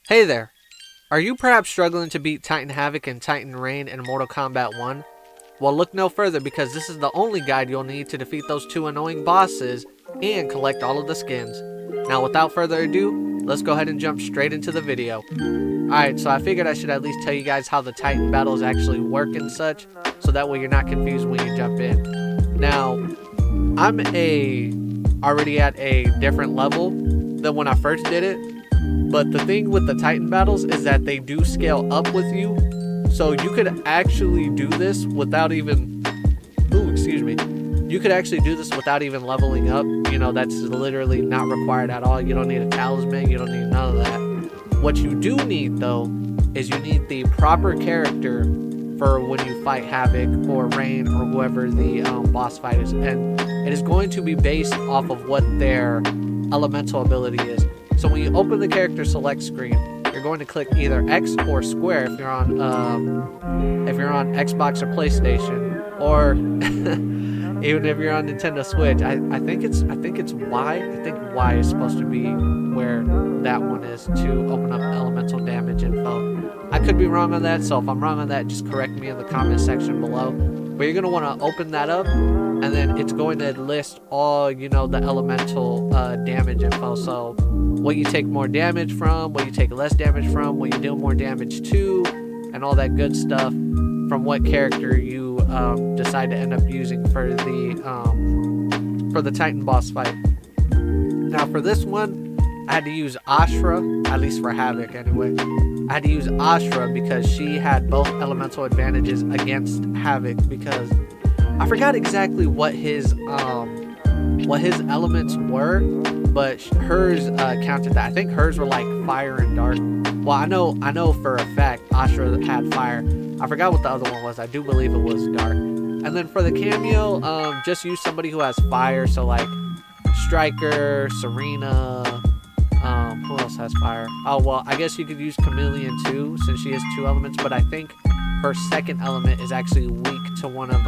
Hey there! Are you perhaps struggling to beat Titan Havoc and Titan Rain in Mortal Kombat 1? Well, look no further because this is the only guide you'll need to defeat those two annoying bosses and collect all of the skins. Now, without further ado, let's go ahead and jump straight into the video. Alright, so I figured I should at least tell you guys how the Titan battles actually work and such, so that way you're not confused when you jump in. Now, I'm already at a different level than when I first did it, but the thing with the Titan battles is that they do scale up with you, so you could actually do this without even, you could actually do this without even leveling up. You know, that's literally not required at all. You don't need a talisman, you don't need none of that. What you do need though, is you need the proper character for when you fight Havoc or Rain or whoever the boss fight is, and it is going to be based off of what their elemental ability is. So when you open the character select screen, you're going to click either X or square if you're on Xbox or PlayStation, or even if you're on Nintendo Switch. I think it's Y. I think Y is supposed to be where that one is to open up elemental damage info. I could be wrong on that, so if I'm wrong on that, just correct me in the comment section below. But you're going to want to open that up, and then it's going to list all, the elemental damage info. So what you take more damage from, what you take less damage from, what you deal more damage to, and all that good stuff from what character you decide to end up using for the Titan boss fight. Now for this one, I had to use Ashra, at least for Havoc anyway. I had to use Ashra because she had both elemental advantages against Havoc, because I forgot exactly what his elements were, but hers counted that. I think hers were like fire and dark. Well, I know for a fact Ashra had fire. I forgot what the other one was. I do believe it was dark. And then for the cameo, just use somebody who has fire. So like Striker, Serena. Who else has fire? Oh well, I guess you could use Chameleon too, since she has two elements. But I think her second element is actually weak to one of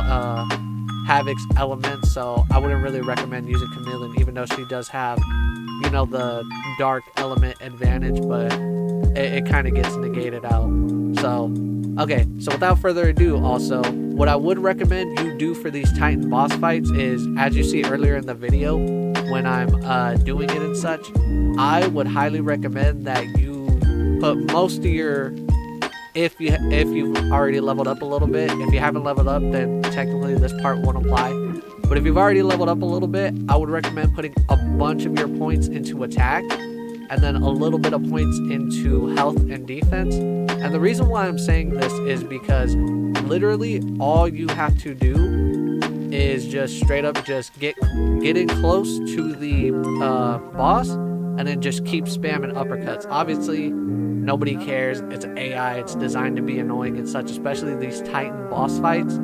Havoc's elements, so I wouldn't really recommend using Chameleon, even though she does have, the dark element advantage, but it kind of gets negated out. So, okay, so without further ado, also, what I would recommend you do for these Titan boss fights is, as you see earlier in the video, when I'm doing it and such, I would highly recommend that you put most of your, if you've already leveled up a little bit. If you haven't leveled up, then technically this part won't apply. But if you've already leveled up a little bit, I would recommend putting a bunch of your points into attack, and then a little bit of points into health and defense. And the reason why I'm saying this is because literally all you have to do is just straight up just get in close to the boss, and then just keep spamming uppercuts. Obviously, nobody cares. It's an AI. It's designed to be annoying and such, especially these Titan boss fights.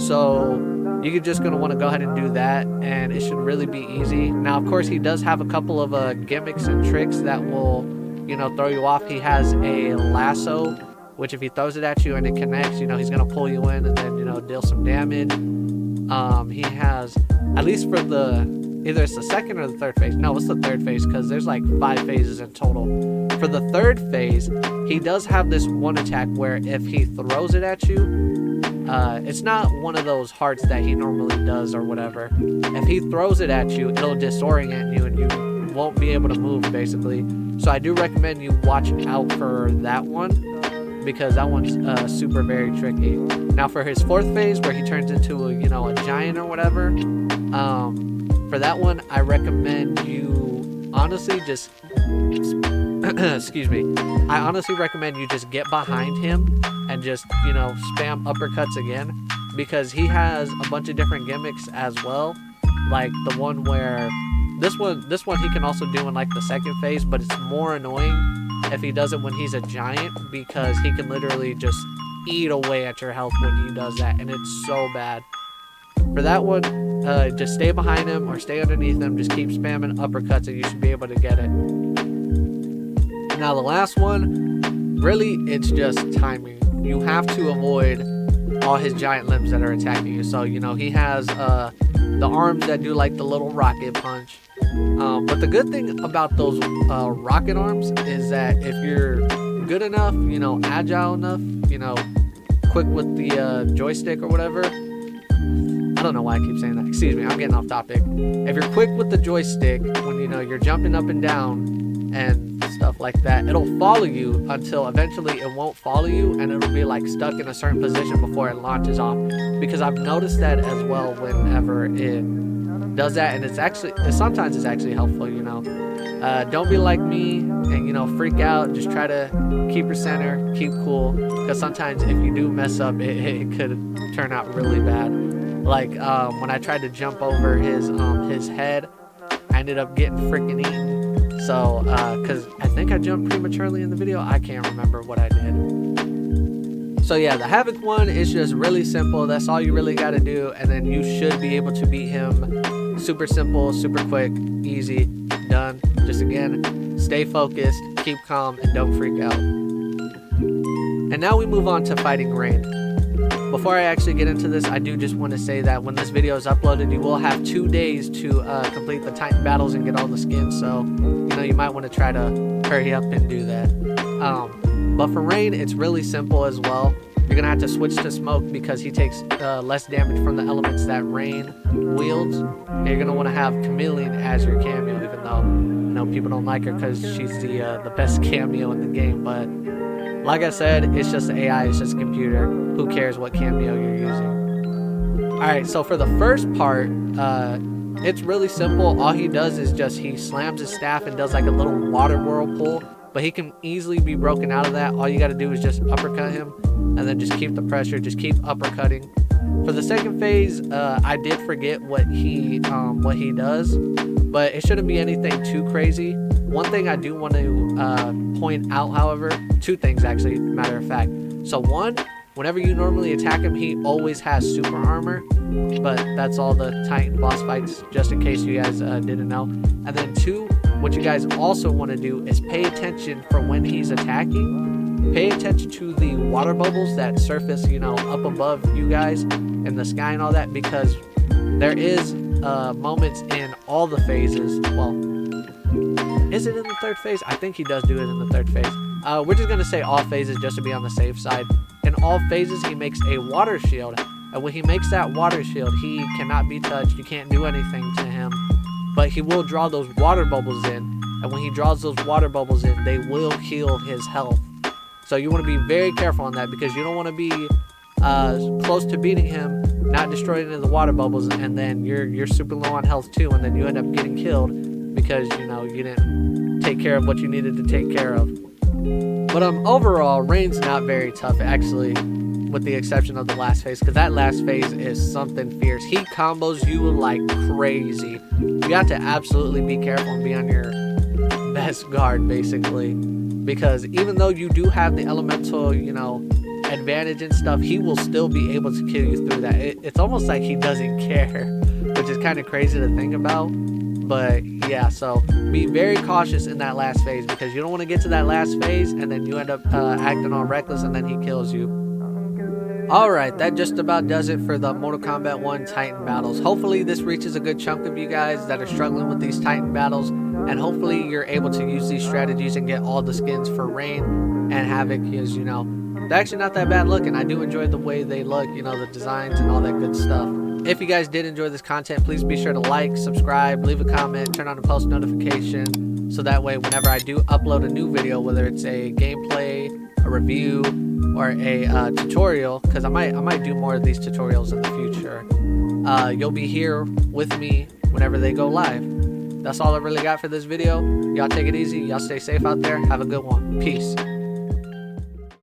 So you're just going to want to go ahead and do that, and it should really be easy. Now, of course, he does have a couple of gimmicks and tricks that will, throw you off. He has a lasso, which if he throws it at you and it connects, he's going to pull you in and then, deal some damage. He has, at least for either it's the second or the third phase. No, it's the third phase, because there's like 5 phases in total. For the third phase, he does have this one attack where if he throws it at you, it's not one of those hearts that he normally does or whatever. If he throws it at you, it'll disorient you and you won't be able to move, basically. So I do recommend you watch out for that one, because that one's super very tricky. Now for his fourth phase, where he turns into a giant or whatever, for that one, I recommend you honestly just excuse me. I honestly recommend you just get behind him and just, spam uppercuts again, because he has a bunch of different gimmicks as well. Like the one where this one he can also do in like the second phase, but it's more annoying if he does it when he's a giant, because he can literally just eat away at your health when he does that, and it's so bad. For that one, just stay behind him or stay underneath him, just keep spamming uppercuts and you should be able to get it. Now the last one, really it's just timing. You have to avoid all his giant limbs that are attacking you. So, he has the arms that do like the little rocket punch. But the good thing about those rocket arms is that if you're good enough, you know, agile enough, you know, quick with the joystick or whatever. I don't know why I keep saying that. Excuse me, I'm getting off topic. If you're quick with the joystick, when you know you're jumping up and down and stuff like that, it'll follow you until eventually it won't follow you and it'll be like stuck in a certain position before it launches off. Because I've noticed that as well whenever it does that, and sometimes it's actually helpful, you know. Don't be like me and, you know, freak out. Just try to keep your center, keep cool, because sometimes if you do mess up, it could turn out really bad. Like when I tried to jump over his head, I ended up getting freaking eaten. So because I think I jumped prematurely in the video, I can't remember what I did. So yeah, the Havoc one is just really simple. That's all you really got to do, and then you should be able to beat him. Super simple, super quick, easy, done. Just again, stay focused, keep calm, and don't freak out. And now we move on to fighting Rain. Before I actually get into this, I do just want to say that when this video is uploaded, you will have 2 days to complete the Titan battles and get all the skins. So, you know, you might want to try to hurry up and do that. But for Rain, it's really simple as well. You're going to have to switch to Smoke because he takes less damage from the elements that Rain wields. And you're going to want to have Chameleon as your cameo, even though, you know, people don't like her because she's the best cameo in the game. But like I said, it's just the AI, it's just a computer. Who cares what cameo you're using? Alright, so for the first part, it's really simple. All he does is he slams his staff and does like a little water whirlpool. But he can easily be broken out of that. All you got to do is just uppercut him. And then just keep the pressure, just keep uppercutting. For the second phase, I did forget what he does. But it shouldn't be anything too crazy. One thing I do want to point out, however, 2 things actually, matter of fact. So one, whenever you normally attack him, he always has super armor, but that's all the Titan boss fights, just in case you guys didn't know. And then 2, what you guys also want to do is pay attention for when he's attacking. Pay attention to the water bubbles that surface, you know, up above you guys in the sky and all that, because there is moments in all the phases. Well, is it in the 3rd phase? I think he does do it in the 3rd phase. We're just going to say all phases just to be on the safe side. In all phases, he makes a water shield. And when he makes that water shield, he cannot be touched. You can't do anything to him. But he will draw those water bubbles in. And when he draws those water bubbles in, they will heal his health. So you want to be very careful on that, because you don't want to be close to beating him, not destroying any of the water bubbles, and then you're super low on health too, and then you end up getting killed because, you know, you didn't take care of what you needed to take care of. But overall, Rain's not very tough, actually, with the exception of the last phase, because that last phase is something fierce. He combos you like crazy. You have to absolutely be careful and be on your best guard, basically, because even though you do have the elemental, you know, advantage and stuff, he will still be able to kill you through that. It's almost like he doesn't care, which is kind of crazy to think about. But yeah, so be very cautious in that last phase, because you don't want to get to that last phase and then you end up acting all reckless and then he kills you. Alright, that just about does it for the Mortal Kombat 1 Titan battles. Hopefully this reaches a good chunk of you guys that are struggling with these Titan battles, and hopefully you're able to use these strategies and get all the skins for Rain and Havoc, because, you know, they're actually not that bad looking. I do enjoy the way they look, you know, the designs and all that good stuff. If you guys did enjoy this content, please be sure to like, subscribe, leave a comment, turn on the post notification, so that way whenever I do upload a new video, whether it's a gameplay, a review, or a tutorial, because I might do more of these tutorials in the future, you'll be here with me whenever they go live. That's all I really got for this video. Y'all take it easy. Y'all stay safe out there. Have a good one. Peace.